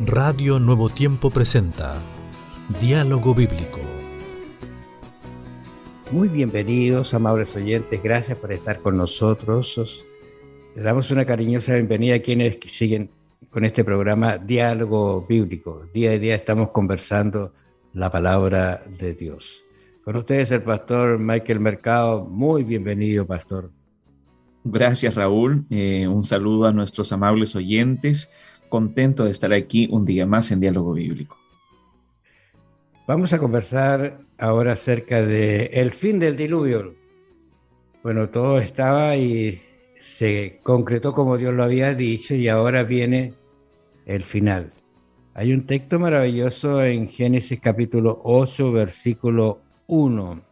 Radio Nuevo Tiempo presenta Diálogo Bíblico. Muy bienvenidos, amables oyentes, gracias por estar con nosotros. Les damos una cariñosa bienvenida a quienes siguen con este programa Diálogo Bíblico. Día a día estamos conversando la palabra de Dios. Con ustedes el pastor Michael Mercado. Muy bienvenido, pastor. Gracias, Raúl. Un saludo a nuestros amables oyentes. Contento de estar aquí un día más en Diálogo Bíblico. Vamos a conversar ahora acerca del fin del diluvio. Bueno, todo estaba y se concretó como Dios lo había dicho y ahora viene el final. Hay un texto maravilloso en Génesis capítulo 8, versículo 1.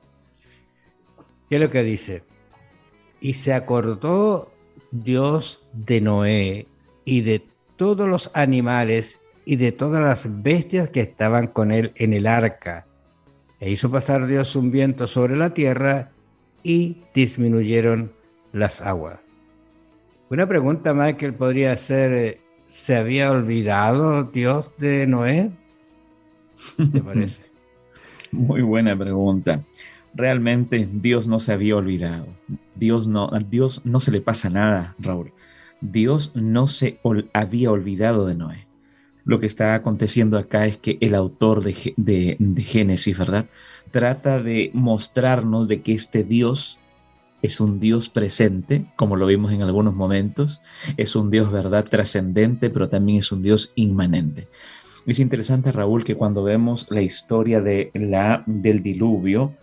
¿Qué es lo que dice? Y se acordó Dios de Noé y de todos los animales y de todas las bestias que estaban con él en el arca. E hizo pasar Dios un viento sobre la tierra y disminuyeron las aguas. Una pregunta, Michael, podría ser, ¿se había olvidado Dios de Noé? ¿Te parece? Muy buena pregunta. Realmente Dios no se había olvidado. A Dios no se le pasa nada, Raúl. Dios no se había olvidado de Noé. Lo que está aconteciendo acá es que el autor de Génesis, ¿verdad?, trata de mostrarnos de que este Dios es un Dios presente, como lo vimos en algunos momentos, es un Dios, ¿verdad?, trascendente, pero también es un Dios inmanente. Es interesante, Raúl, que cuando vemos la historia del diluvio,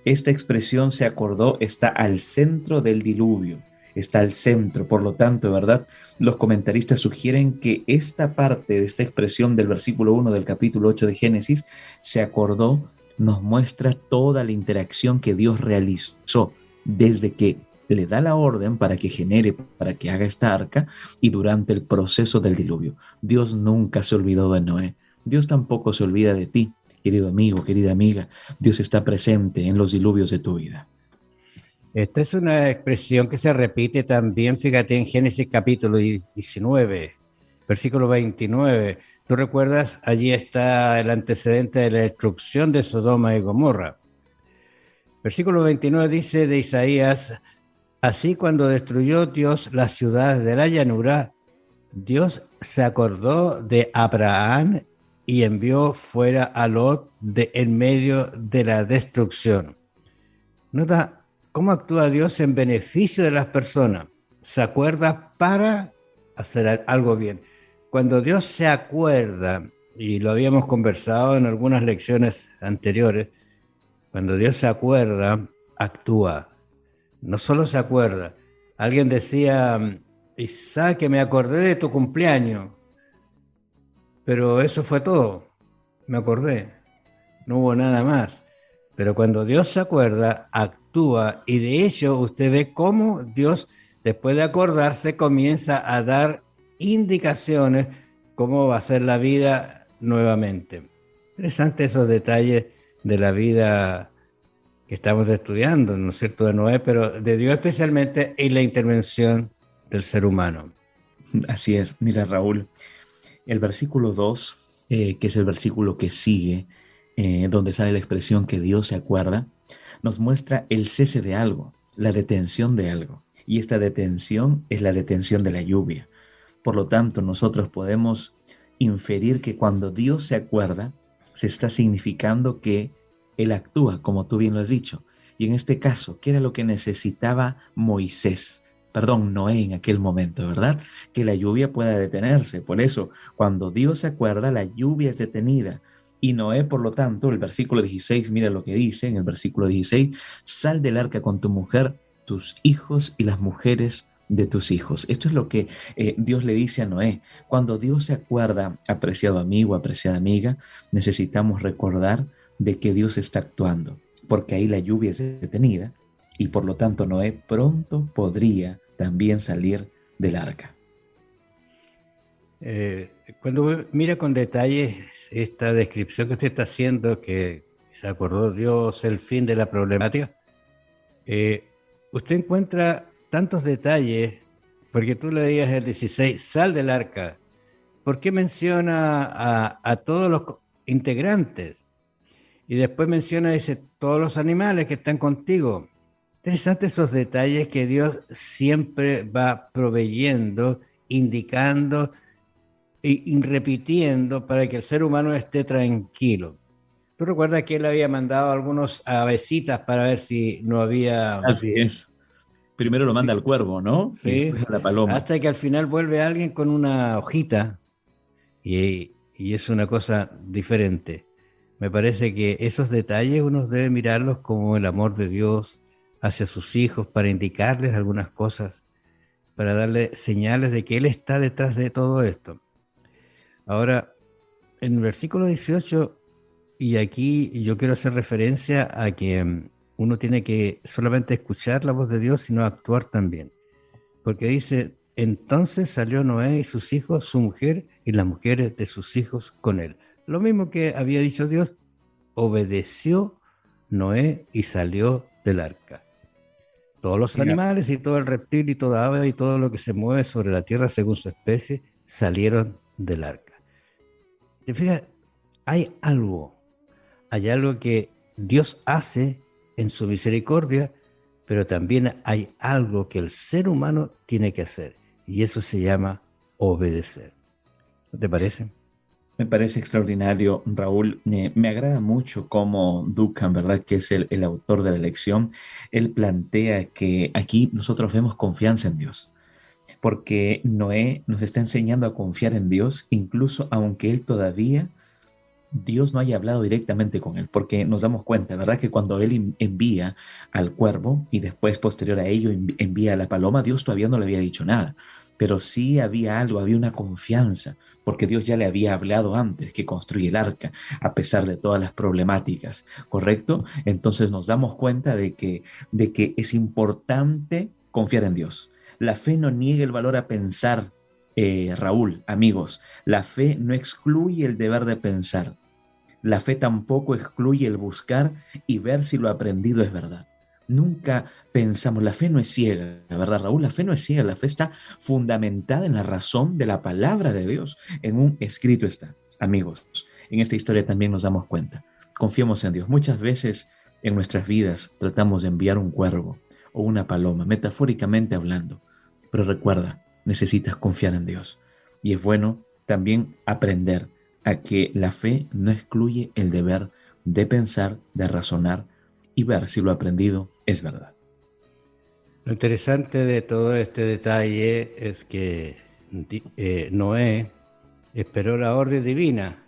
esta expresión se acordó, está al centro del diluvio. Está al centro, por lo tanto, ¿verdad? Los comentaristas sugieren que esta parte de esta expresión del versículo 1 del capítulo 8 de Génesis, se acordó, nos muestra toda la interacción que Dios realizó desde que le da la orden para que genere, para que haga esta arca y durante el proceso del diluvio. Dios nunca se olvidó de Noé. Dios tampoco se olvida de ti, querido amigo, querida amiga. Dios está presente en los diluvios de tu vida. Esta es una expresión que se repite también, fíjate, en Génesis capítulo 19, versículo 29. ¿Tú recuerdas? Allí está el antecedente de la destrucción de Sodoma y Gomorra. Versículo 29 dice de Isaías: así cuando destruyó Dios las ciudades de la llanura, Dios se acordó de Abraham y envió fuera a Lot de en medio de la destrucción. Nota cómo actúa Dios en beneficio de las personas. Se acuerda para hacer algo bien. Cuando Dios se acuerda, y lo habíamos conversado en algunas lecciones anteriores, cuando Dios se acuerda, actúa. No solo se acuerda. Alguien decía, Isaac, que me acordé de tu cumpleaños, pero eso fue todo. Me acordé. No hubo nada más. Pero cuando Dios se acuerda, actúa, y de hecho usted ve cómo Dios, después de acordarse, comienza a dar indicaciones cómo va a ser la vida nuevamente. Interesante esos detalles de la vida que estamos estudiando, ¿no es cierto?, de Noé, pero de Dios especialmente en la intervención del ser humano. Así es. Mira, Raúl, el versículo 2, que es el versículo que sigue, donde sale la expresión que Dios se acuerda, nos muestra el cese de algo, la detención de algo. Y esta detención es la detención de la lluvia. Por lo tanto, nosotros podemos inferir que cuando Dios se acuerda, se está significando que Él actúa, como tú bien lo has dicho. Y en este caso, ¿qué era lo que necesitaba Noé en aquel momento, ¿verdad? Que la lluvia pueda detenerse. Por eso, cuando Dios se acuerda, la lluvia es detenida. Y Noé, por lo tanto, el versículo 16, mira lo que dice en el versículo 16: sal del arca con tu mujer, tus hijos y las mujeres de tus hijos. Esto es lo que Dios le dice a Noé. Cuando Dios se acuerda, apreciado amigo, apreciada amiga, necesitamos recordar de que Dios está actuando, porque ahí la lluvia es detenida y por lo tanto Noé pronto podría también salir del arca. Cuando mira con detalle esta descripción que usted está haciendo, que se acordó Dios el fin de la problemática, usted encuentra tantos detalles, porque tú leías el 16, sal del arca, ¿por qué menciona a todos los integrantes? Y después menciona, dice, todos los animales que están contigo. Interesante esos detalles que Dios siempre va proveyendo, indicando y repitiendo para que el ser humano esté tranquilo. ¿Tú recuerdas que él había mandado algunos avecitas para ver si no había... Así es. Primero lo manda Sí, al cuervo, ¿no? Y sí, después a la paloma. hasta que al final vuelve alguien con una hojita y es una cosa diferente. Me parece que esos detalles uno debe mirarlos como el amor de Dios hacia sus hijos para indicarles algunas cosas, para darle señales de que Él está detrás de todo esto. Ahora, en el versículo 18, y aquí yo quiero hacer referencia a que uno tiene que solamente escuchar la voz de Dios, sino actuar también. Porque dice, entonces salió Noé y sus hijos, su mujer y las mujeres de sus hijos con él. Lo mismo que había dicho Dios, obedeció Noé y salió del arca. Todos los Mira, animales y todo el reptil y toda ave y todo lo que se mueve sobre la tierra según su especie salieron del arca. ¿Te fijas? Hay algo que Dios hace en su misericordia, pero también hay algo que el ser humano tiene que hacer, y eso se llama obedecer. ¿No te parece? me parece extraordinario, Raúl. Me agrada mucho cómo Duncan, ¿verdad? Que es el autor de la lección, él plantea que aquí nosotros vemos confianza en Dios, porque Noé nos está enseñando a confiar en Dios, incluso aunque él todavía Dios no haya hablado directamente con él, porque nos damos cuenta, ¿verdad? Que cuando él envía al cuervo y después posterior a ello envía a la paloma, Dios todavía no le había dicho nada, pero sí había algo, había una confianza, porque Dios ya le había hablado antes que construye el arca, a pesar de todas las problemáticas, ¿correcto? Entonces nos damos cuenta de que es importante confiar en Dios. La fe no niega el valor a pensar, Raúl, amigos, la fe no excluye el deber de pensar. La fe tampoco excluye el buscar y ver si lo aprendido es verdad. Nunca pensamos, la fe no es ciega, ¿verdad, Raúl? La fe no es ciega, la fe está fundamentada en la razón de la palabra de Dios. En un escrito está. Amigos, en esta historia también nos damos cuenta. Confiemos en Dios. Muchas veces en nuestras vidas tratamos de enviar un cuervo o una paloma, metafóricamente hablando. Pero recuerda, necesitas confiar en Dios. Y es bueno también aprender a que la fe no excluye el deber de pensar, de razonar y ver si lo aprendido es verdad. Lo interesante de todo este detalle es que Noé esperó la orden divina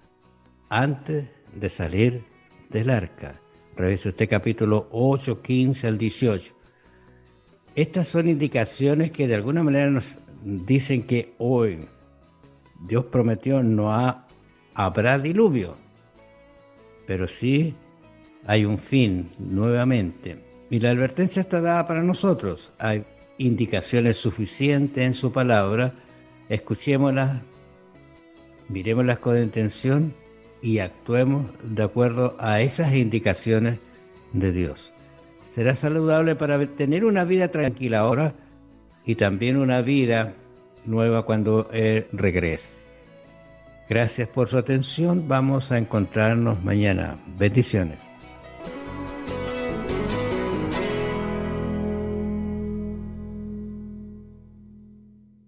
antes de salir del arca. Revise usted capítulo 8, 15 al 18. Estas son indicaciones que de alguna manera nos dicen que hoy Dios prometió habrá diluvio, pero sí hay un fin nuevamente. Y la advertencia está dada para nosotros. Hay indicaciones suficientes en su palabra. Escuchémoslas, mirémoslas con intención y actuemos de acuerdo a esas indicaciones de Dios. Será saludable para tener una vida tranquila ahora y también una vida nueva cuando Él regrese. Gracias por su atención. Vamos a encontrarnos mañana. Bendiciones.